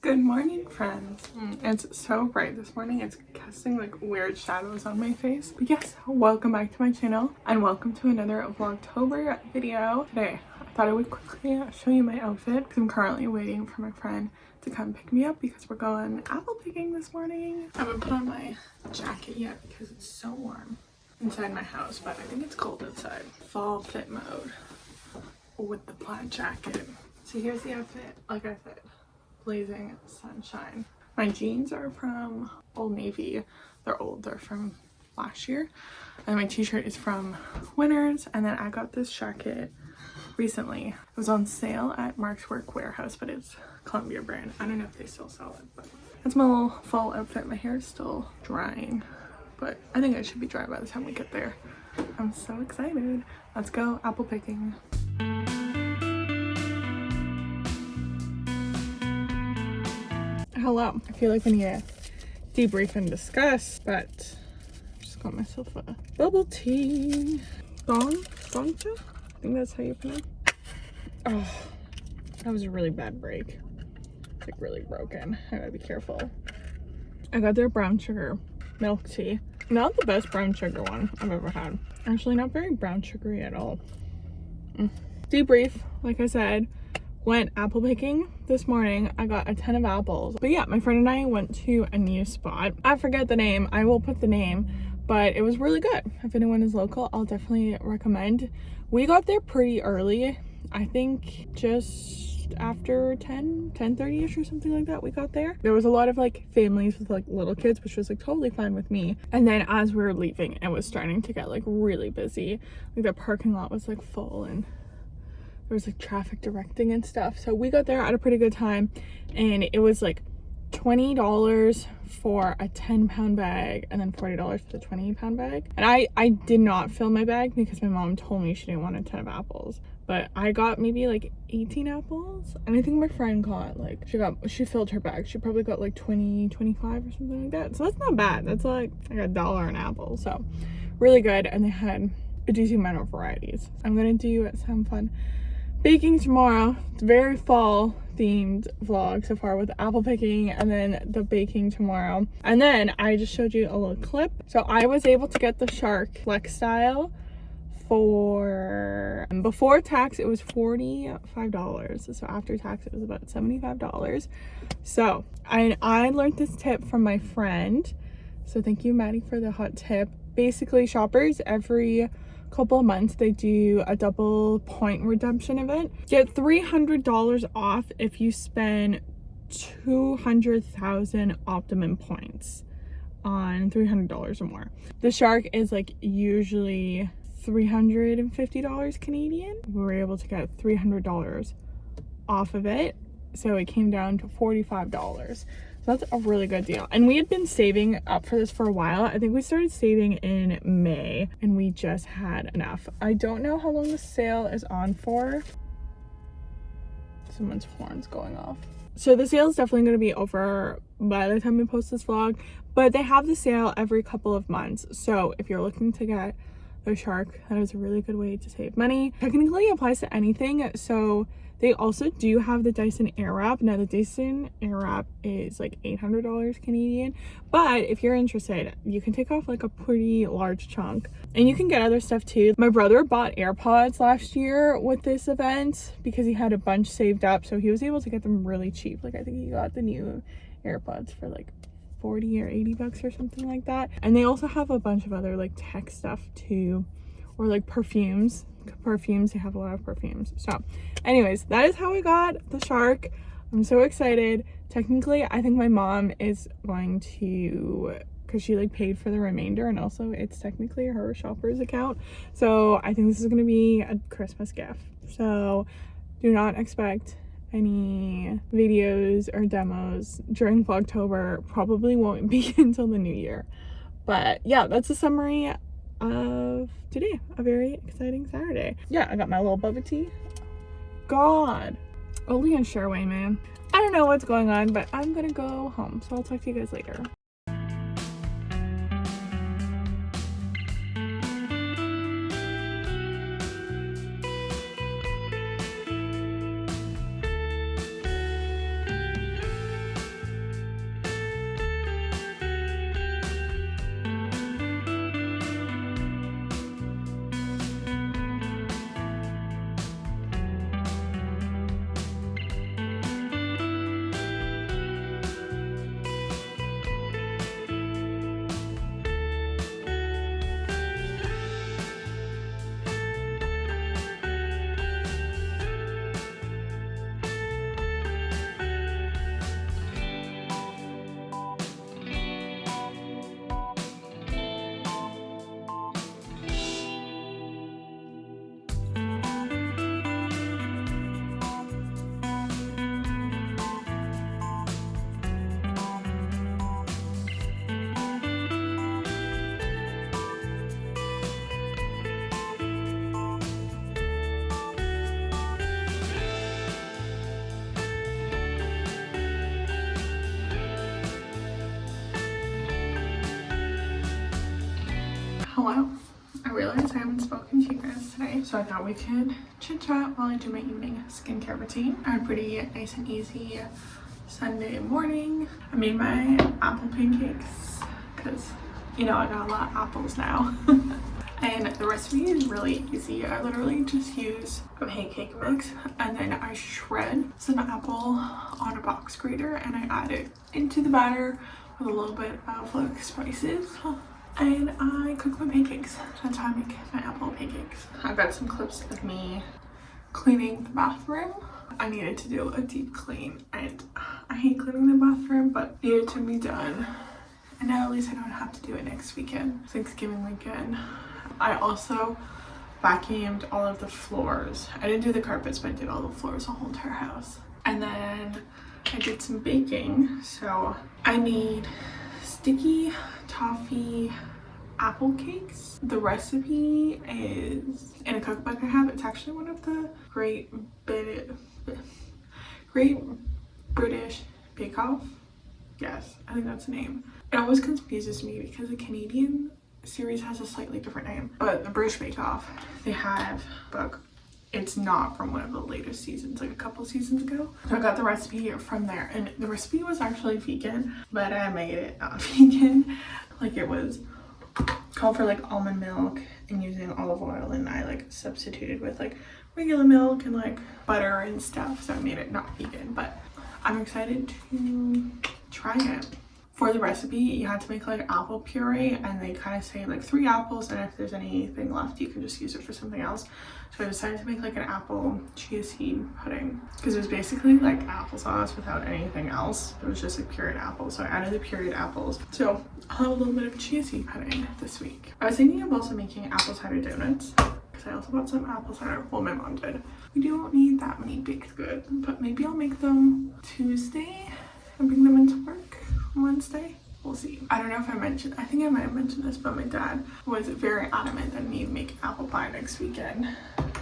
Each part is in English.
Good morning, friends. It's so bright this morning. It's casting like weird shadows on my face. But yes, welcome back to my channel and welcome to another Vlogtober video. Today, I thought I would quickly show you my outfit because I'm currently waiting for my friend to come pick me up because we're going apple picking this morning. I haven't put on my jacket yet because it's so warm inside my house, but I think it's cold outside. Fall fit mode with the plaid jacket. So here's the outfit, like I said. Blazing sunshine. My jeans are from Old Navy. They're old, they're from last year. And my t-shirt is from Winners. And then I got this jacket recently. It was on sale at Mark's Work Warehouse, but it's Columbia brand. I don't know if they still sell it, but that's my little fall outfit. My hair is still drying, but I think it should be dry by the time we get there. I'm so excited. Let's go apple picking. Hello. I feel like I need to debrief and discuss, but I just got myself a bubble tea. Xoxo? I think that's how you pronounce it. Oh, that was a really bad break. It's like really broken. I gotta be careful. I got their brown sugar milk tea. Not the best brown sugar one I've ever had. Actually, not very brown sugary at all. Debrief, like I said. Went apple picking this morning. I got a ton of apples. But yeah, my friend and I went to a new spot. I forget the name. I will put the name, but it was really good. If anyone is local, I'll definitely recommend. We got there pretty early. I think just after 10:30ish or something like that we got there. There was a lot of like families with like little kids, which was like totally fine with me. And then as we were leaving, it was starting to get like really busy. Like the parking lot was like full and there was like traffic directing and stuff. So we got there at a pretty good time and it was like $20 for a 10-pound bag and then $40 for the 20-pound bag. And I did not fill my bag because my mom told me she didn't want a ton of apples. But I got maybe like 18 apples. And I think my friend got like, she filled her bag. She probably got like 20, 25 or something like that. So that's not bad. That's like $1 an apple. So really good. And they had a decent amount of varieties. I'm gonna do some fun baking tomorrow. It's very fall themed vlog so far with apple picking and then the baking tomorrow. And then I just showed you a little clip. So I was able to get the Shark Flex style for, before tax it was $45. So after tax it was about $75. So I learned this tip from my friend. So thank you, Maddie, for the hot tip. Basically, shoppers every couple of months they do a double point redemption event. Get $300 off if you spend 200,000 optimum points on $300 or more. The Shark is like usually $350 Canadian. We were able to get $300 off of it, so it came down to $45. So that's a really good deal. And we had been saving up for this for a while. I think we started saving in May and we just had enough. I don't know how long the sale is on for. Someone's horn's going off. So the sale is definitely going to be over by the time we post this vlog, but they have the sale every couple of months. So if you're looking to get the Shark, that is a really good way to save money. Technically it applies to anything. So they also do have the Dyson Airwrap. Now the Dyson Airwrap is like $800 Canadian, but if you're interested, you can take off like a pretty large chunk and you can get other stuff too. My brother bought AirPods last year with this event because he had a bunch saved up, so he was able to get them really cheap. Like I think he got the new AirPods for like 40 or 80 bucks or something like that. And they also have a bunch of other like tech stuff too, or like perfumes. They have a lot of perfumes. So anyways, that is how we got the Shark. I'm so excited. Technically I think my mom is going to, because she like paid for the remainder, and also it's technically her shopper's account, so I think this is going to be a Christmas gift. So do not expect any videos or demos during Vlogtober. Probably won't be until the new year. But yeah, that's a summary of today. A very exciting Saturday. Yeah, I got my little boba tea. God, only in Sherway, man. I don't know what's going on, but I'm gonna go home, so I'll talk to you guys later. so I thought we could chit chat while I do my evening skincare routine. I had a pretty nice and easy Sunday morning. I made my apple pancakes because, you know, I got a lot of apples now. And the recipe is really easy. I literally just use a pancake mix and then I shred some apple on a box grater and I add it into the batter with a little bit of like spices. And I cook my pancakes. That's how I make my apple pancakes. I've got some clips of me cleaning the bathroom. I needed to do a deep clean and I hate cleaning the bathroom, but needed to be done. And now at least I don't have to do it next weekend, Thanksgiving weekend. I also vacuumed all of the floors. I didn't do the carpets, but I did all the floors, the whole entire house. And then I did some baking. So I made sticky toffee apple cakes. The recipe is in a cookbook I have. It's actually one of the Great British Bake Off. Yes, I think that's the name. It always confuses me because the Canadian series has a slightly different name, but the British Bake Off, they have a book. It's not from one of the latest seasons, like a couple seasons ago. So I got the recipe from there, and the recipe was actually vegan, but I made it not vegan. Like it was called for like almond milk and using olive oil, and I like substituted with like regular milk and like butter and stuff, so I made it not vegan. But I'm excited to try it. For the recipe, you had to make like apple puree, and they kind of say like 3 apples, and if there's anything left you can just use it for something else. So I decided to make like an apple chia seed pudding because it was basically like applesauce without anything else. It was just like pureed apples, so I added the pureed apples. So I'll have a little bit of chia seed pudding this week. I was thinking of also making apple cider donuts because I also bought some apple cider. Well, my mom did. We don't need that many baked goods, but maybe I'll make them Tuesday and bring them into work Wednesday. We'll see. I don't know if I mentioned, I think I might have mentioned this, but my dad was very adamant that I need to make apple pie next weekend.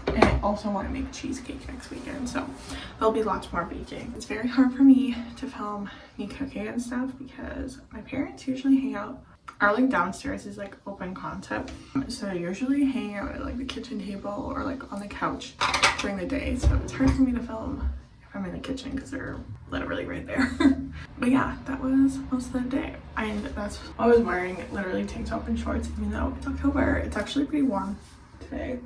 And I also want to make cheesecake next weekend, so there'll be lots more baking. It's very hard for me to film me cooking and stuff because my parents usually hang out. Our like downstairs is like open concept, so I usually hang out at like the kitchen table or like on the couch during the day, so it's hard for me to film I'm in the kitchen because they're literally right there. But yeah, that was most of the day, and that's I was wearing literally tank top and shorts even though it's October. It's actually pretty warm today.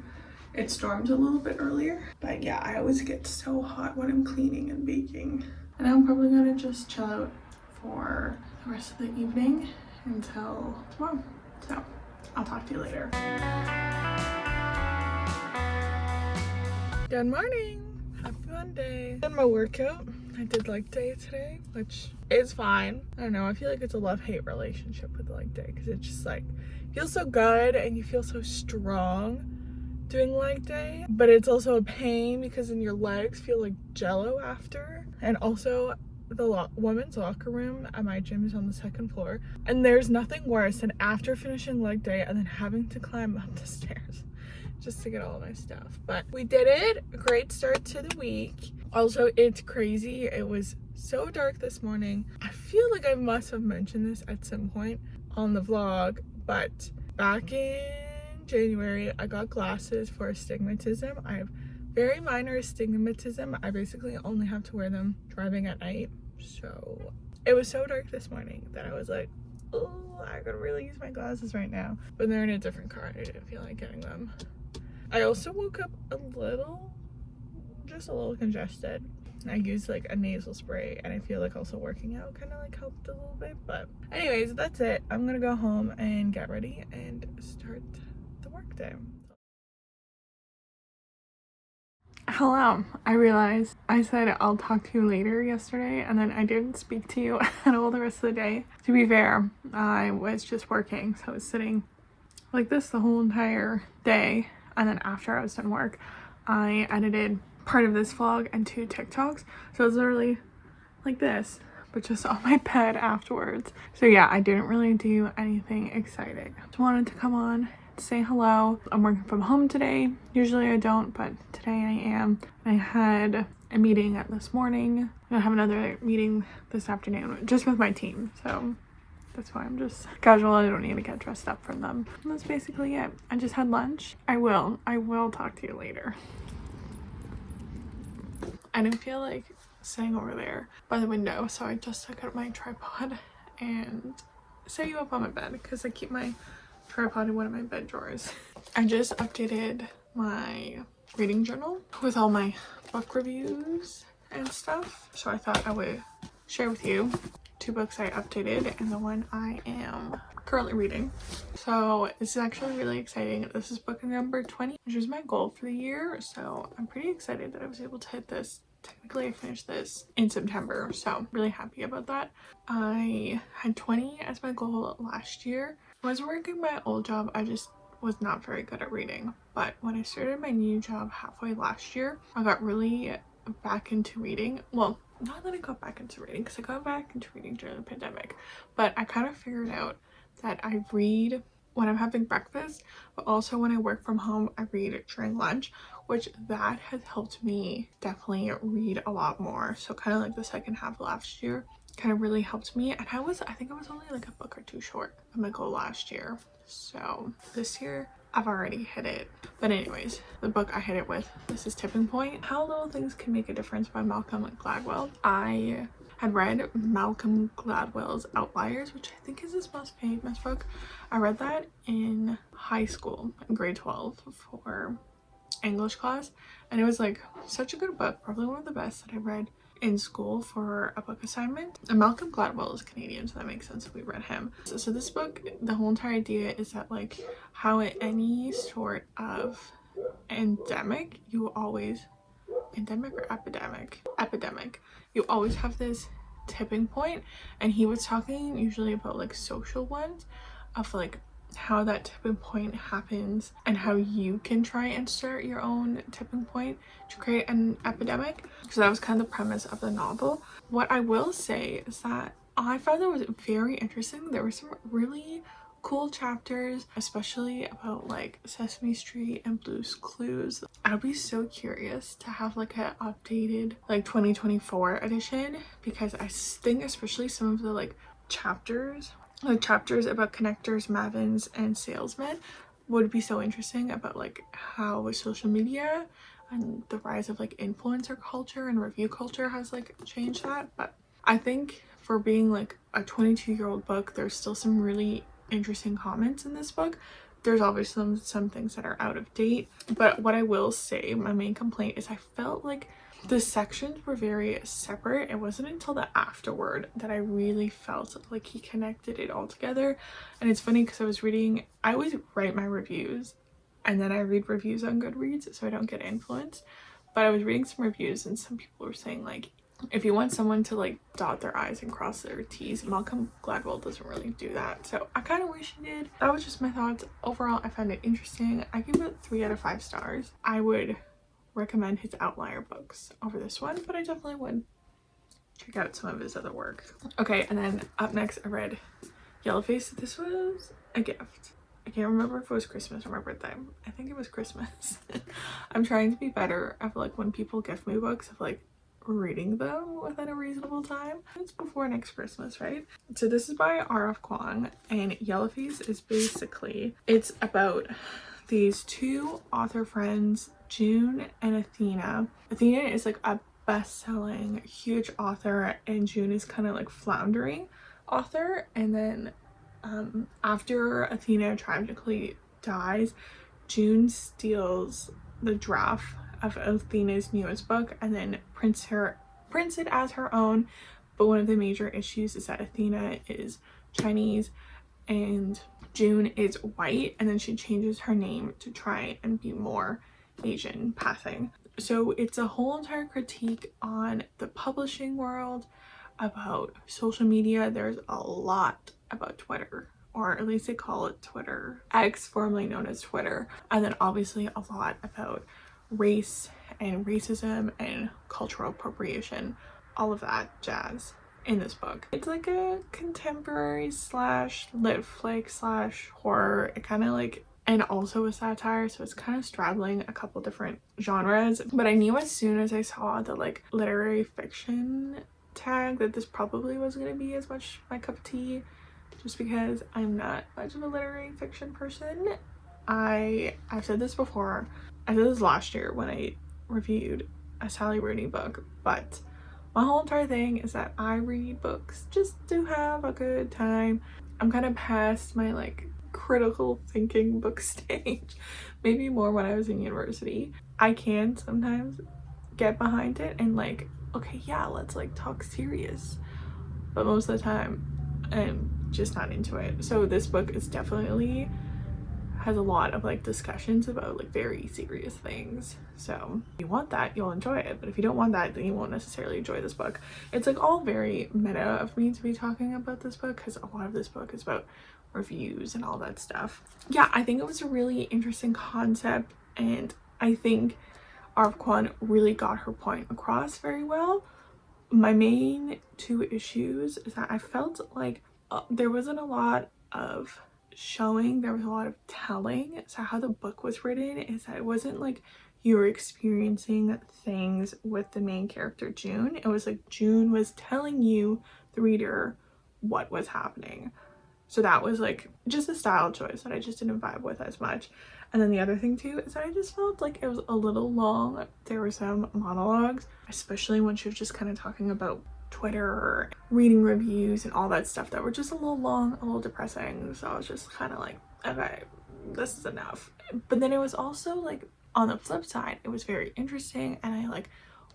It stormed a little bit earlier, but yeah, I always get so hot when I'm cleaning and baking. And I'm probably gonna just chill out for the rest of the evening until tomorrow. So I'll talk to you later. Good morning. Happy Monday. Did my workout. I did leg day today, which is fine. I don't know. I feel like it's a love-hate relationship with leg day because it's just like feels so good and you feel so strong doing leg day, but it's also a pain because then your legs feel like jello after. And also the women's locker room at my gym is on the 2nd floor, and there's nothing worse than after finishing leg day and then having to climb up the stairs just to get all my stuff. But we did it. A great start to the week. Also, it's crazy. It was so dark this morning. I feel like I must have mentioned this at some point on the vlog, but back in January, I got glasses for astigmatism. I have very minor astigmatism. I basically only have to wear them driving at night. So it was so dark this morning that I was like, oh, I could really use my glasses right now. But they're in a different car. I didn't feel like getting them. I also woke up just a little congested. I used like a nasal spray, and I feel like also working out kind of like helped a little bit. But anyways, that's it. I'm gonna go home and get ready and start the work day. Hello. I realized I said I'll talk to you later yesterday, and then I didn't speak to you at all the rest of the day. To be fair, I was just working, so I was sitting like this the whole entire day, and then after I was done work, I edited part of this vlog and 2 TikToks, so it was literally like this, but just on my bed afterwards. So yeah, I didn't really do anything exciting. Just wanted to come on, say hello. I'm working from home today. Usually I don't, but today I am. I had a meeting this morning. I have another meeting this afternoon just with my team. So That's why I'm just casual. I don't need to get dressed up for them. And that's basically it. I just had lunch. I will talk to you later. I didn't feel like sitting over there by the window, so I just took out my tripod and set you up on my bed because I keep my tripod in one of my bed drawers. I just updated my reading journal with all my book reviews and stuff, so I thought I would share with you 2 books I updated and the one I am currently reading. So this is actually really exciting. This is book number 20, which is my goal for the year, so I'm pretty excited that I was able to hit this. Technically I finished this in September, so I'm really happy about that. I had 20 as my goal last year. When I was working my old job, I just was not very good at reading, but when I started my new job halfway last year, I got really back into reading. Well, not that I got back into reading, because I got back into reading during the pandemic, but I kind of figured out that I read when I'm having breakfast, but also when I work from home, I read during lunch, which that has helped me definitely read a lot more. So kind of like the second half of last year kind of really helped me, and I think I was only like a book or 2 short of my goal last year. So this year I've already hit it. But anyways, the book I hit it with, this is Tipping Point, How Little Things Can Make a Difference by Malcolm Gladwell. I had read Malcolm Gladwell's Outliers, which I think is his most famous book. I read that in high school, in grade 12 for English class, and it was like such a good book, probably one of the best that I read in school for a book assignment. And Malcolm Gladwell is Canadian, so that makes sense if we read him. So this book, the whole entire idea is that like how at any sort of endemic, you always you always have this tipping point, and he was talking usually about like social ones of like how that tipping point happens and how you can try and start your own tipping point to create an epidemic. So that was kind of the premise of the novel. What I will say is that I found that was very interesting. There were some really cool chapters, especially about like Sesame Street and Blue's Clues. I'd be so curious to have like an updated like 2024 edition, because I think especially some of the like chapters about connectors, mavens, and salesmen would be so interesting, about like how social media and the rise of like influencer culture and review culture has like changed that. But I think for being like a 22-year-old book, there's still some really interesting comments in this book. There's obviously some things that are out of date, but what I will say, my main complaint is I felt like the sections were very separate. It wasn't until the afterword that I really felt like he connected it all together. And it's funny because I always write my reviews and then I read reviews on Goodreads so I don't get influenced. But I was reading some reviews and some people were saying like, if you want someone to like dot their I's and cross their T's, Malcolm Gladwell doesn't really do that. So I kind of wish he did. That was just my thoughts. Overall, I found it interesting. I give it 3 out of 5 stars. I would recommend his Outlier books over this one, but I definitely would check out some of his other work. Okay, and then up next I read Yellowface. This was a gift. I can't remember if it was Christmas or my birthday. I think it was Christmas. I'm trying to be better at like when people gift me books of like reading them within a reasonable time. It's before next Christmas, right? So this is by R.F. Kuang, and Yellowface is basically, it's about these 2 author friends, June and Athena. Athena is like a best-selling huge author, and June is kind of like floundering author. And then after Athena tragically dies, June steals the draft of Athena's newest book and then prints it as her own. But one of the major issues is that Athena is Chinese and June is white, and then she changes her name to try and be more Asian passing. So it's a whole entire critique on the publishing world, about social media. There's a lot about Twitter, or at least they call it Twitter, X, formerly known as Twitter, and then obviously a lot about race and racism and cultural appropriation, all of that jazz in this book. It's like a contemporary slash lit flick slash horror. It kind of like, and also a satire, so it's kind of straddling a couple different genres. But I knew as soon as I saw the like literary fiction tag that this probably wasn't going to be as much my cup of tea, just because I'm not much of a literary fiction person. I've said this before. I said this last year when I reviewed a Sally Rooney book, but my whole entire thing is that I read books just to have a good time. I'm kind of past my like critical thinking book stage, maybe more when I was in university. I can sometimes get behind it and like, okay, yeah, let's like talk serious, but most of the time I'm just not into it. So this book is definitely has a lot of like discussions about like very serious things, so if you want that, you'll enjoy it, but if you don't want that, then you won't necessarily enjoy this book. It's like all very meta of me to be talking about this book because a lot of this book is about reviews and all that stuff. Yeah, I think it was a really interesting concept, and I think Arv Kwon really got her point across very well. My main two issues is that I felt like there wasn't a lot of showing, there was a lot of telling. So how the book was written is that it wasn't like you were experiencing things with the main character June. It was like June was telling you, the reader, what was happening. So that was like just a style choice that I just didn't vibe with as much. And then the other thing too is that I just felt like it was a little long. There were some monologues, especially when she was just kind of talking about Twitter or reading reviews and all that stuff, that were just a little long, a little depressing. So I was just kind of like, okay, this is enough. But then it was also like on the flip side, it was very interesting, and I like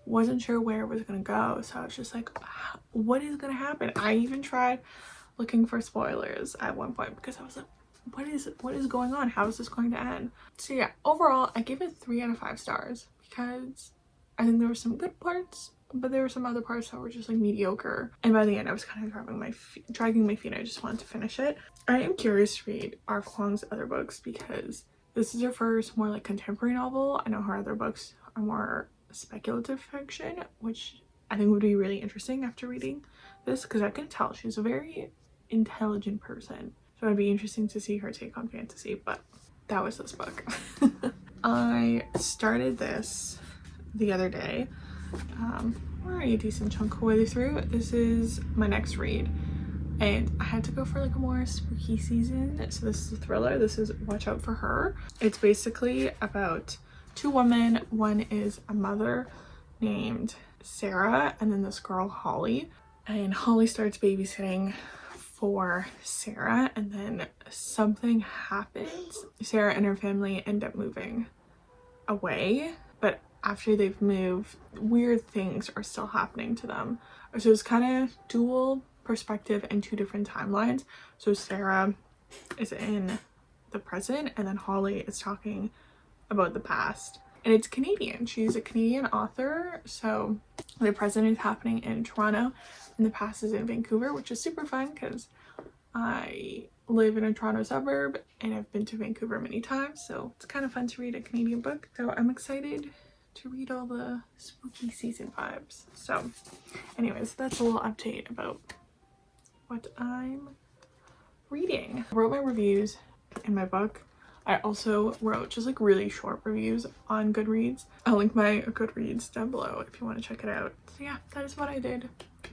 wasn't sure where it was gonna go. So I was just like, what is gonna happen? I even tried looking for spoilers at one point because I was like, what is going on? How is this going to end? So yeah, overall I gave it 3 out of 5 stars because I think there were some good parts, but there were some other parts that were just like mediocre, and by the end I was kind of dragging my feet. I just wanted to finish it. I am curious to read Arv Kwon's other books because this is her first more like contemporary novel. I know her other books are more speculative fiction, which I think would be really interesting after reading this, because I can tell she's a very intelligent person, so it'd be interesting to see her take on fantasy. But that was this book. I started this the other day. We're a decent chunk of way through. This is my next read, and I had to go for like a more spooky season, so this is a thriller. This is Watch Out for Her. It's basically about 2 women. One is a mother named Sarah, and then this girl Holly, and Holly starts babysitting for Sarah, and then something happens. Sarah and her family end up moving away, but after they've moved, weird things are still happening to them. So it's kind of dual perspective and 2 different timelines. So Sarah is in the present, and then Holly is talking about the past. And it's Canadian. She's a Canadian author, so the present is happening in Toronto and the past is in Vancouver, which is super fun because I live in a Toronto suburb and I've been to Vancouver many times, so it's kind of fun to read a Canadian book. So I'm excited to read all the spooky season vibes. So anyways, that's a little update about what I'm reading. I wrote my reviews in my book. I also wrote just like really short reviews on Goodreads. I'll link my Goodreads down below if you want to check it out. So yeah, that is what I did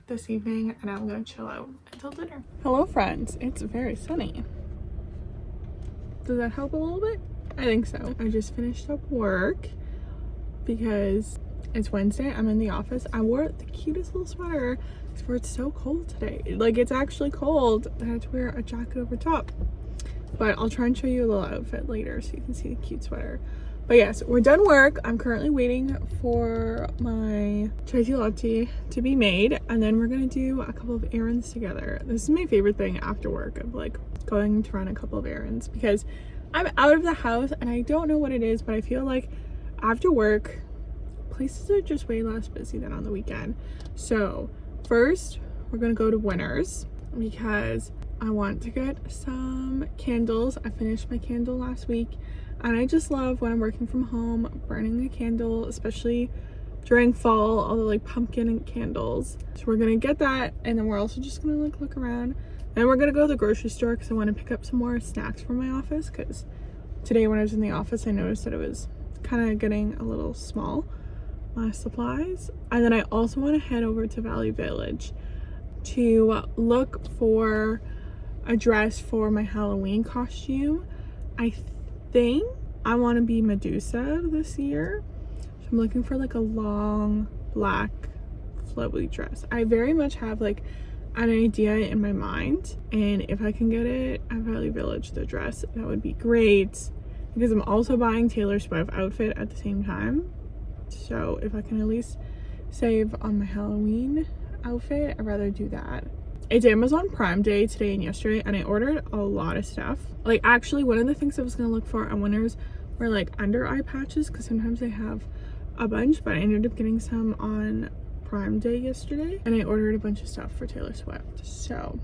this evening, and I'm gonna chill out until dinner. Hello friends, it's very sunny. Does that help a little bit? I think so. I just finished up work because it's Wednesday. I'm in the office. I wore the cutest little sweater because it's so cold today. Like, it's actually cold. I had to wear a jacket over top. But I'll try and show you a little outfit later so you can see the cute sweater. But yes, we're done work. I'm currently waiting for my chai tea latte to be made, and then we're gonna do a couple of errands together. This is my favorite thing after work, of like going to run a couple of errands, because I'm out of the house and I don't know what it is, but I feel like after work places are just way less busy than on the weekend. So first we're gonna go to Winners because I want to get some candles. I finished my candle last week, and I just love when I'm working from home burning a candle, especially during fall, all the like pumpkin candles. So we're gonna get that, and then we're also just gonna like look around. Then we're gonna go to the grocery store because I want to pick up some more snacks for my office, because today when I was in the office I noticed that it was kind of getting a little small, my supplies. And then I also want to head over to Valley Village to look for a dress for my Halloween costume. I think I want to be Medusa this year. So I'm looking for like a long black flowy dress. I very much have like an idea in my mind, and if I can get it at Value Village, the dress, that would be great, because I'm also buying Taylor Swift outfit at the same time. So if I can at least save on my Halloween outfit, I'd rather do that. It's Amazon Prime Day today and yesterday, and I ordered a lot of stuff. Like, actually, one of the things I was gonna look for on Winners were like under eye patches, because sometimes they have a bunch, but I ended up getting some on Prime Day yesterday, and I ordered a bunch of stuff for Taylor Swift. So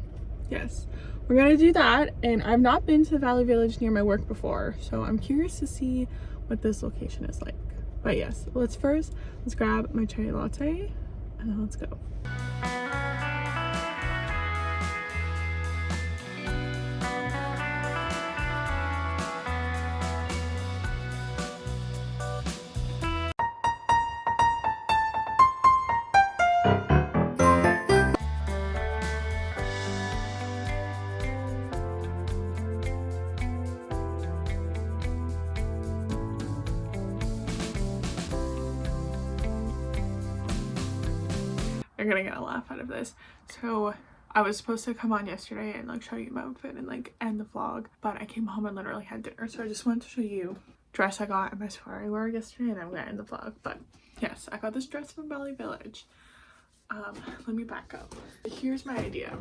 yes, we're gonna do that. And I've not been to the Valley Village near my work before, so I'm curious to see what this location is like. But yes, let's grab my chai latte and then let's go. You're gonna get a laugh out of this. So I was supposed to come on yesterday and like show you my outfit and like end the vlog, but I came home and literally had dinner, so I just wanted to show you dress I got and my soiree wear yesterday, and I'm gonna end the vlog. But yes, I got this dress from Valley Village. Let me back up. Here's my idea.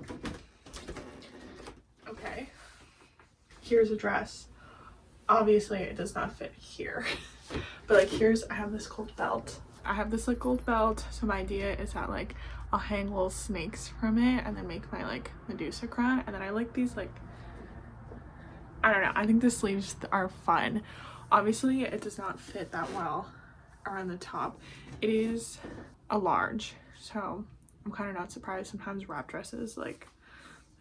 Okay, here's a dress. Obviously it does not fit here, but like I have this gold belt. I have this like gold belt, so my idea is that like I'll hang little snakes from it and then make my like Medusa crown, and then I like these like, I don't know, I think the sleeves are fun. Obviously it does not fit that well around the top. It is a large, so I'm kind of not surprised. Sometimes wrap dresses, like,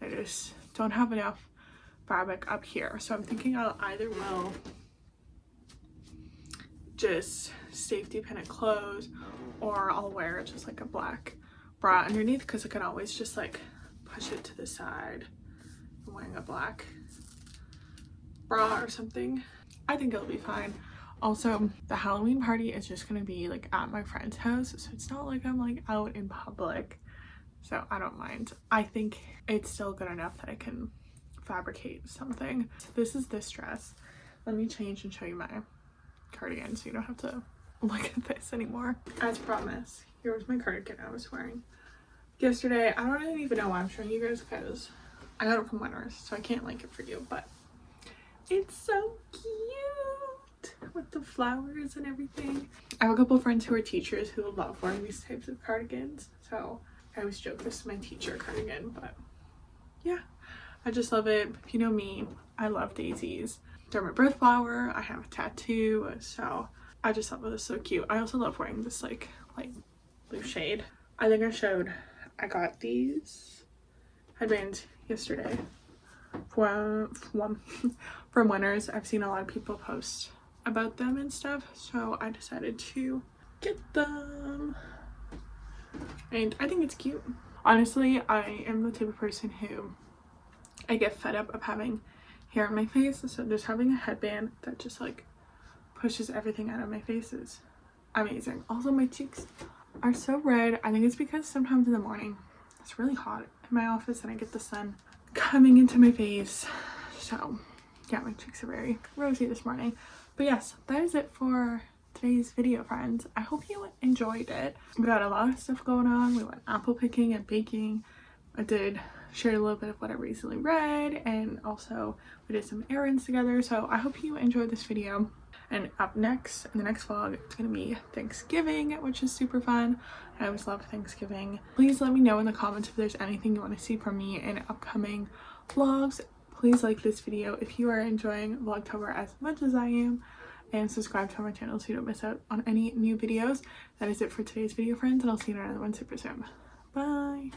I just don't have enough fabric up here, so I'm thinking I'll either will just safety pin it closed, or I'll wear just like a black bra underneath, because I can always just like push it to the side. I'm wearing a black bra or something. I think it'll be fine. Also, the Halloween party is just gonna be like at my friend's house, so it's not like I'm like out in public, so I don't mind. I think it's still good enough that I can fabricate something. So this is this dress. Let me change and show you my cardigan so you don't have to look at this anymore. As promised, here was my cardigan I was wearing yesterday. I don't even know why I'm showing you guys, because I got it from Winners, so I can't link it for you, but it's so cute with the flowers and everything. I have a couple friends who are teachers who love wearing these types of cardigans, so I always joke this is my teacher cardigan. But yeah, I just love it. If you know me, I love daisies. They're my birth flower. I have a tattoo, so I just thought it was so cute. I also love wearing this like light blue shade. I think I got these headbands yesterday from Winners. I've seen a lot of people post about them and stuff, so I decided to get them, and I think it's cute. Honestly, I am the type of person who I get fed up of having hair on my face, so just having a headband that just like pushes everything out of my face is amazing. Also, my cheeks are so red. I think it's because sometimes in the morning it's really hot in my office and I get the sun coming into my face, so yeah, my cheeks are very rosy this morning. But yes, that is it for today's video, friends. I hope you enjoyed it. We got a lot of stuff going on. We went apple picking and baking. I did share a little bit of what I recently read, and also we did some errands together. So I hope you enjoyed this video. And up next, in the next vlog, it's gonna be Thanksgiving, which is super fun. I always love Thanksgiving. Please let me know in the comments if there's anything you want to see from me in upcoming vlogs. Please like this video if you are enjoying Vlogtober as much as I am, and subscribe to my channel so you don't miss out on any new videos. That is it for today's video, friends, and I'll see you in another one super soon. Bye!